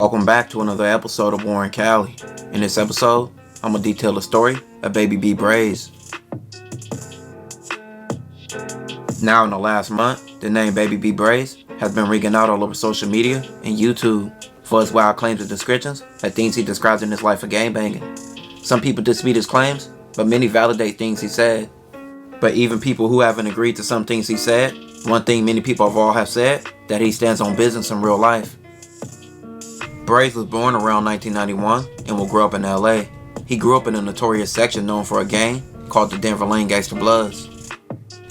Welcome back to another episode of Warren Cali. In this episode, I'm going to detail the story of Baby B Brazy. Now in the last month, the name Baby B Brazy has been ringing out all over social media and YouTube for his wild claims and descriptions of things he describes in his life of gangbanging. Some people dispute his claims, but many validate things he said. But even people who haven't agreed to some things he said, one thing many people of all have said, that he stands on business in real life. Brazy was born around 1991 and will grow up in LA. He grew up in a notorious section known for a gang called the Denver Lane Gangsta Bloods.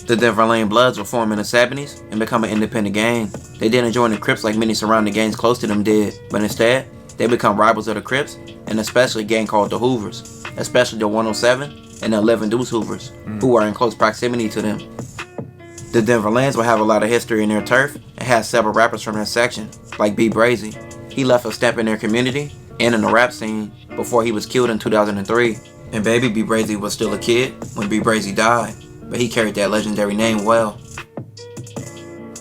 The Denver Lane Bloods were formed in the 70s and become an independent gang. They didn't join the Crips like many surrounding gangs close to them did, but instead, they become rivals of the Crips and especially a gang called the Hoovers, especially the 107 and the 11 Deuce Hoovers, who are in close proximity to them. The Denver Lanes will have a lot of history in their turf and has several rappers from that section, like B Brazy. He left a stamp in their community and in the rap scene before he was killed in 2003. And Baby B Brazy was still a kid when B Brazy died, but he carried that legendary name well.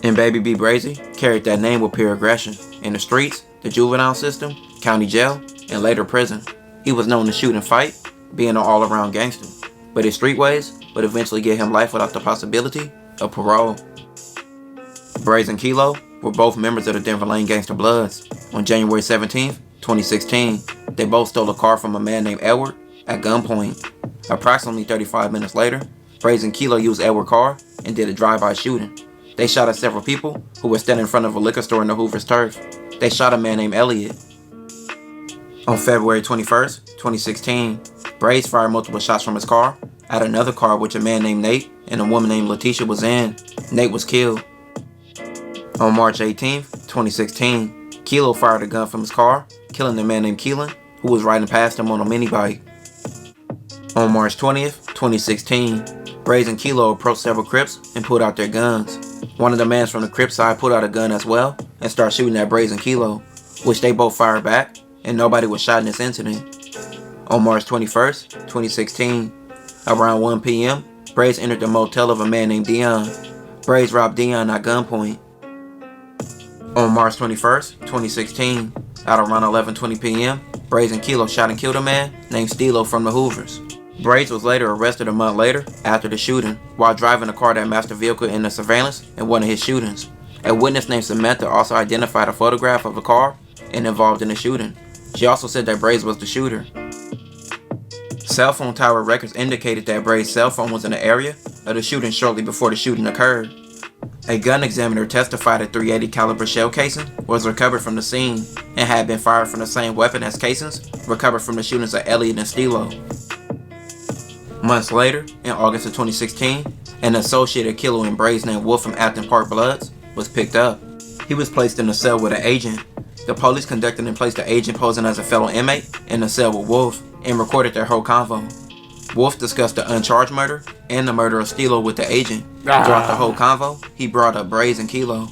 And Baby B Brazy carried that name with pure aggression. In the streets, the juvenile system, county jail, and later prison. He was known to shoot and fight, being an all-around gangster. But his street ways would eventually get him life without the possibility of parole. Brazy and Kilo were both members of the Denver Lane Gangsta Bloods. On January 17, 2016, they both stole a car from a man named Edward at gunpoint. Approximately 35 minutes later, Brazy and Kilo used Edward's car and did a drive-by shooting. They shot at several people who were standing in front of a liquor store in the Hoover's turf. They shot a man named Elliot. On February 21st, 2016, Brazy fired multiple shots from his car at another car which a man named Nate and a woman named Letitia was in. Nate was killed. On March 18, 2016, Kilo fired a gun from his car, killing a man named Keelan, who was riding past him on a mini bike. On March 20th, 2016, Brazy and Kilo approached several Crips and pulled out their guns. One of the mans from the Crip side pulled out a gun as well and started shooting at Brazy and Kilo, which they both fired back, and nobody was shot in this incident. On March 21st, 2016, around 1 p.m., Brazy entered the motel of a man named Dion. Brazy robbed Dion at gunpoint. On March 21st, 2016, at around 11:20 p.m., Brazy and Kilo shot and killed a man named Stilo from the Hoovers. Brazy was later arrested a month later after the shooting while driving a car that matched the vehicle in the surveillance in one of his shootings. A witness named Samantha also identified a photograph of the car and involved in the shooting. She also said that Brazy was the shooter. Cell phone tower records indicated that Brazy's cell phone was in the area of the shooting shortly before the shooting occurred. A gun examiner testified a .380 caliber shell casing was recovered from the scene and had been fired from the same weapon as casings recovered from the shootings of Elliot and Stilo. Months later, in August of 2016, an associated killer in Brazy named Wolf from Afton Park Bloods was picked up. He was placed in a cell with an agent. The police conducted and placed the agent posing as a fellow inmate in a cell with Wolf and recorded their whole convo. Wolf discussed the uncharged murder and the murder of Stilo with the agent. Throughout the whole convo, he brought up Brazy and Kilo.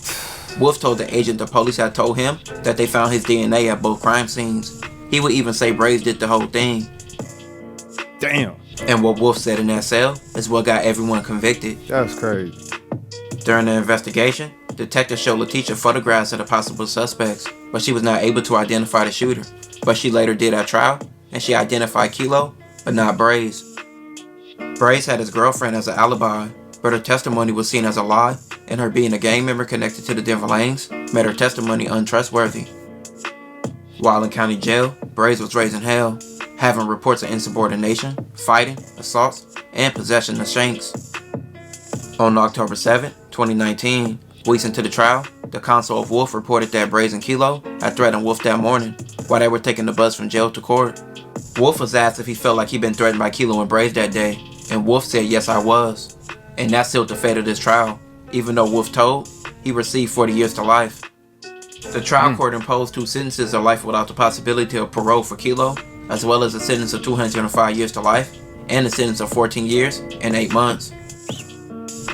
Wolf told the agent the police had told him that they found his DNA at both crime scenes. He would even say Brazy did the whole thing. Damn. And what Wolf said in that cell is what got everyone convicted. That's crazy. During the investigation, detectives showed Letitia photographs of the possible suspects, but she was not able to identify the shooter. But she later did at trial, and she identified Kilo, but not Brazy. Brazy had his girlfriend as an alibi, but her testimony was seen as a lie, and her being a gang member connected to the Denver Lanes made her testimony untrustworthy. While in county jail, Brazy was raised in hell, having reports of insubordination, fighting, assaults, and possession of shanks. On October 7, 2019, weeks into the trial, the counsel of Wolf reported that Brazy and Kilo had threatened Wolf that morning while they were taking the bus from jail to court. Wolf was asked if he felt like he'd been threatened by Kilo and Brazy that day, and Wolf said yes I was. And that sealed the fate of this trial, even though Wolf told he received 40 years to life. The trial court imposed 2 sentences of life without the possibility of parole for Kilo, as well as a sentence of 205 years to life, and a sentence of 14 years and 8 months.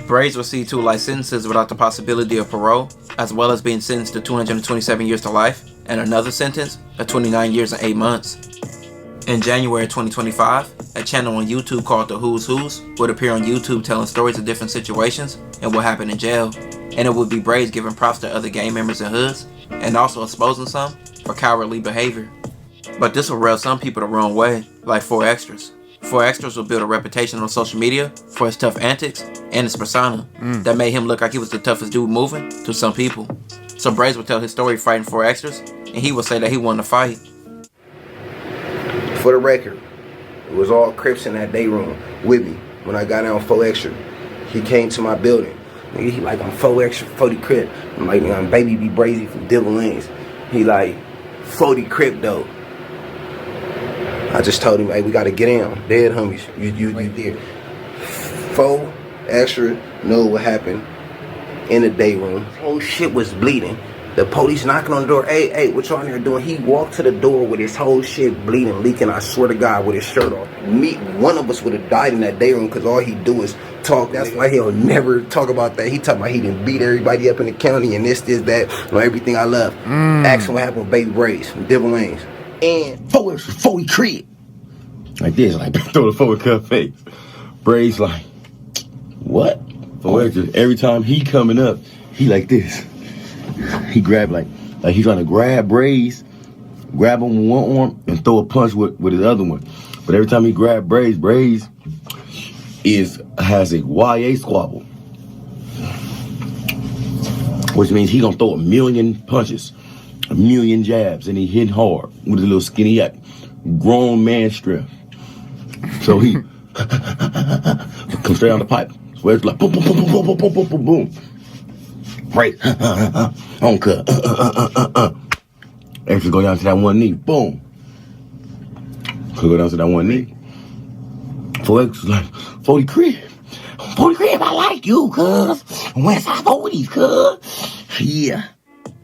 Brazy received 2 life sentences without the possibility of parole, as well as being sentenced to 227 years to life, and another sentence of 29 years and 8 months. In January 2025, a channel on YouTube called The Who's Who's would appear on YouTube telling stories of different situations and what happened in jail, and it would be Brazy giving props to other gang members and hoods, and also exposing some or cowardly behavior. But this will rub some people the wrong way, like 4Extras. 4Extras will build a reputation on social media for his tough antics and his persona that made him look like he was the toughest dude moving to some people. So Brazy would tell his story fighting 4Extras, and he would say that he won the fight. For the record, it was all Crips in that day room with me when I got down 4Extra. He came to my building. He like, I'm 4Extra, 40 Crip. I'm like, I'm Baby B Brazy from Devil Lanes. He like, 40 Crip though. I just told him, hey, we gotta get in. Dead homies, you there. 4Extra know what happened in the day room. Whole shit was bleeding. The police knocking on the door. Hey, what y'all in here doing? He walked to the door with his whole shit bleeding, leaking, I swear to God, with his shirt off. One of us would have died in that day room because all he do is talk. That's why he'll never talk about that. He talk about he didn't beat everybody up in the county and this, that, and everything I love. Ask him what happened with Baby Brazy from Devil Lanes. And 40 Crip. Like this, like throw the forward cut face. Brazy like, what? 4Extra. Every time he coming up, he like this. He grab like he's trying to grab Brazy, grab him with one arm and throw a punch with his other one. But every time he grab Brazy has a YA squabble, which means he gonna throw a million punches, a million jabs, and he hitting hard with a little skinny grown man strength. So he comes straight on the pipe. So it's like boom, boom, boom, boom, boom, boom, boom, boom, boom. Right, on cut, Extra go down to that one knee, boom. Could go down to that one knee. 4X like, 40 Crip, I like you, cuz. Westside 40s, cuz. Yeah.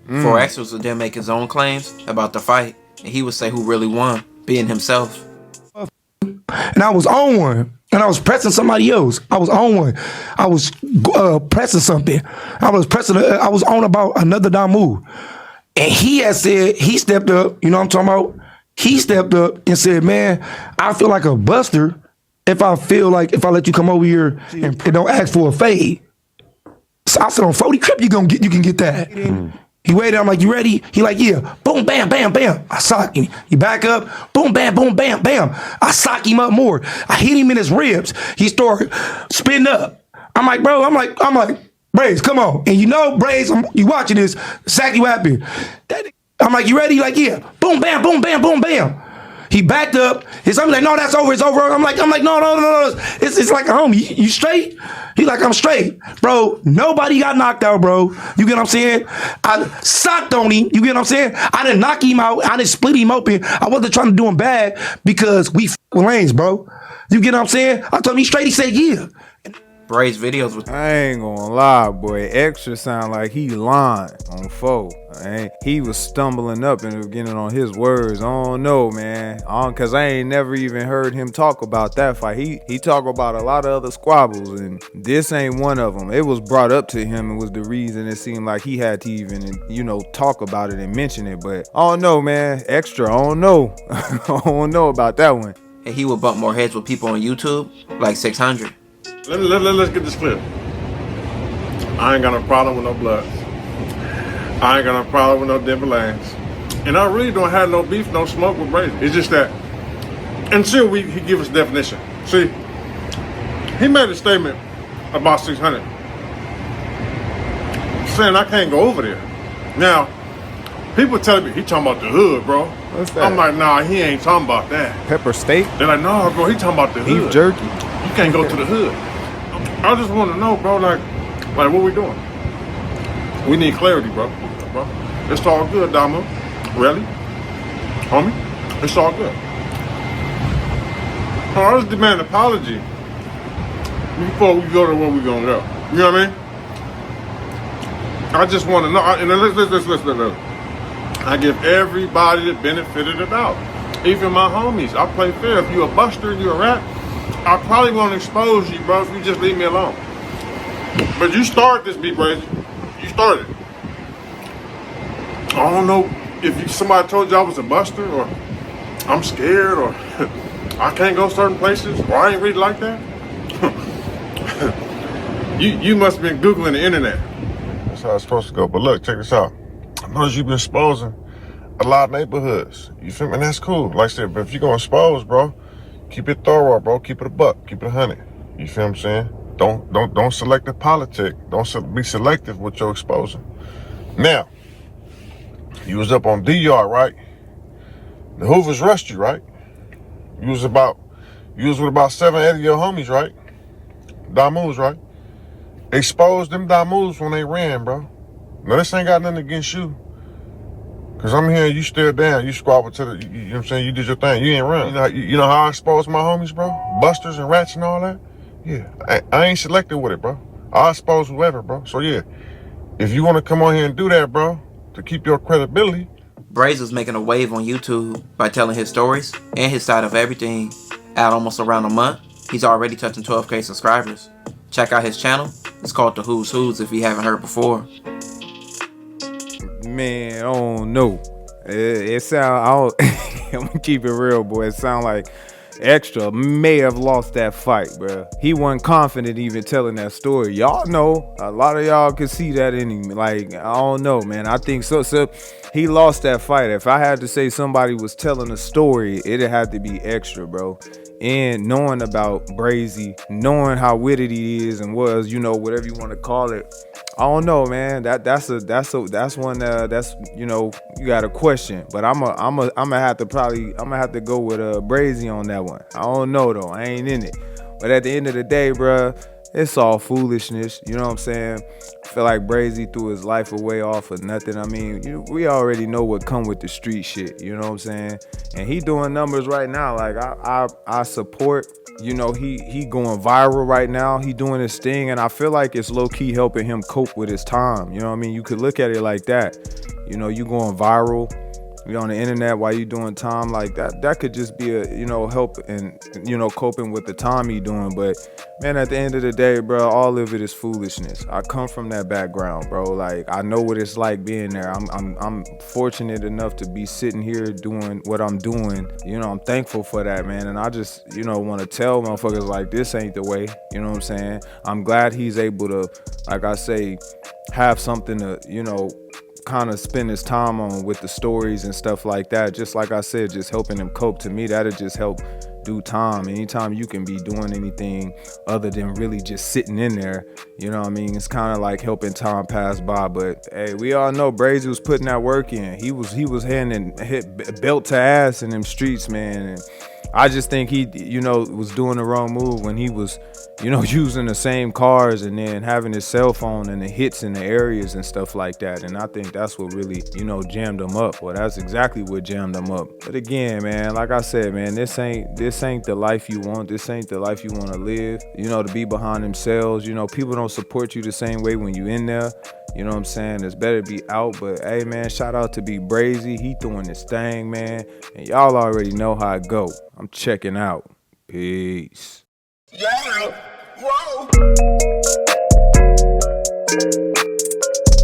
4Extras would then make his own claims about the fight, and he would say who really won, being himself. And I was on one. And I was pressing somebody else. I was on one. I was pressing something. I was on about another down move. And he had said, he stepped up, you know what I'm talking about? He stepped up and said, man, I feel like a buster if I let you come over here and don't ask for a fade. So I said, on 40 Crip, you can get that. He waited, I'm like, you ready? He like, yeah. Boom, bam, bam, bam. I sock him. He back up. Boom, bam, bam, bam. I sock him up more. I hit him in his ribs. He started spinning up. I'm like, bro, I'm like, Brazy, come on. And you know, Brazy, you watching this, exactly what happened. I'm like, you ready? He like, yeah. Boom, bam, boom, bam, boom, bam. He backed up. His homie like, no, that's over. It's over. I'm like, no. It's like a homie. You straight? He like, I'm straight. Bro, nobody got knocked out, bro. You get what I'm saying? I socked on him. You get what I'm saying? I didn't knock him out. I didn't split him open. I wasn't trying to do him bad because we with lanes, bro. You get what I'm saying? I told him he straight. He said, yeah. Brazy videos with I ain't gonna lie, boy. Extra sound like he lying on 4. He was stumbling up and beginning on his words. I don't know, man. Cause I ain't never even heard him talk about that fight. He talk about a lot of other squabbles, and this ain't one of them. It was brought up to him and was the reason it seemed like he had to even, talk about it and mention it. But I don't know, man. Extra, I don't know. I don't know about that one. and he would bump more heads with people on YouTube, like 600. Let's get this clear. I ain't got no problem with no Bloods. I ain't got no problem with no Devil Lanes. And I really don't have no beef, no smoke with Brazy. It's just that until he give us definition. See, he made a statement about 600, saying I can't go over there. Now, people telling me he talking about the hood, bro. What's that? I'm like, nah, he ain't talking about that. Pepper steak? They're like, nah, bro, he talking about the hood. Beef jerky? You can't go to the hood. I just want to know, bro, like what we doing? We need clarity, bro. It's all good, Dama. Really? Homie? It's all good. I just demand an apology before we go to where we gonna go. You know what I mean? I just want to know, and listen. I give everybody the benefit of the doubt. Even my homies. I play fair. If you a buster and you a rat, I probably won't expose you, bro, if you just leave me alone. But you started this, B Brazy. You started. I don't know if somebody told you I was a buster, or I'm scared, or I can't go certain places, or I ain't really like that. You must have been Googling the internet. That's how it's supposed to go. But look, check this out. I noticed you've been exposing a lot of neighborhoods. You feel me? And that's cool. Like I said, but if you're gonna expose, bro, keep it thorough, bro. Keep it a buck. Keep it 100. You feel what I'm saying? Don't select the politic. Don't be selective with your exposing. Now, you was up on DR, right? The Hoovers rushed you, right? You was with about 7, 8 of your homies, right? Damus, right? Exposed them Damus when they ran, bro. Now, this ain't got nothing against you. Cause I'm hearing you still down. You squabbled to the, you know what I'm saying? You did your thing. You ain't run. You know how I exposed my homies, bro? Busters and rats and all that? Yeah, I ain't selected with it, bro. I expose whoever, bro. So yeah, if you want to come on here and do that, bro, to keep your credibility. Brazy was making a wave on YouTube by telling his stories and his side of everything. At almost around a month, he's already touching 12K subscribers. Check out his channel. It's called The Who's Who's if you haven't heard before. Man, I don't know. It sound, I'm gonna keep it real, boy. It sound like Extra may have lost that fight, bro. He wasn't confident even telling that story. Y'all know, a lot of y'all can see that in him. Like, I don't know, man. I think so. He lost that fight. If I had to say somebody was telling a story, it'd have to be Extra, bro. And knowing about Brazy, knowing how witty he is and was, you know, whatever you want to call it. I don't know, man. That's one that's, you know, you got a question. But I'm gonna have to go with Brazy on that one. I don't know though. I ain't in it. But at the end of the day, bruh, it's all foolishness. You know what I'm saying? I feel like Brazy threw his life away off of nothing. I mean, we already know what come with the street shit. You know what I'm saying? And he doing numbers right now. Like I support. You know, he going viral right now. He doing his thing, and I feel like it's low-key helping him cope with his time. You know what I mean? You could look at it like that. You know, you going viral, you on the internet while you doing time like that. That could just be a, you know, help and, you know, coping with the time you doing. But man, at the end of the day, bro, all of it is foolishness. I come from that background, bro. Like, I know what it's like being there. I'm fortunate enough to be sitting here doing what I'm doing. You know, I'm thankful for that, man. And I just, you know, want to tell motherfuckers like, this ain't the way. You know what I'm saying? I'm glad he's able to, like I say, have something to, you know, kind of spend his time on with the stories and stuff like that. Just like I said, just helping him cope. To me, that'll just help do time. Anytime you can be doing anything other than really just sitting in there, you know what I mean? It's kind of like helping time pass by. But hey, we all know Brazy was putting that work in. He was hit belt to ass in them streets, man. And I just think he, you know, was doing the wrong move when he was, you know, using the same cars and then having his cell phone and the hits in the areas and stuff like that. And I think that's what really, you know, jammed him up. Well, that's exactly what jammed him up. But again, man, like I said, man, this ain't the life you want. This ain't the life you want to live. You know, to be behind themselves. You know, people don't support you the same way when you in there. You know what I'm saying? It's better to be out. But hey, man, shout out to Brazy. He doing his thing, man. And y'all already know how it go. I'm checking out. Peace. Yeah, whoa.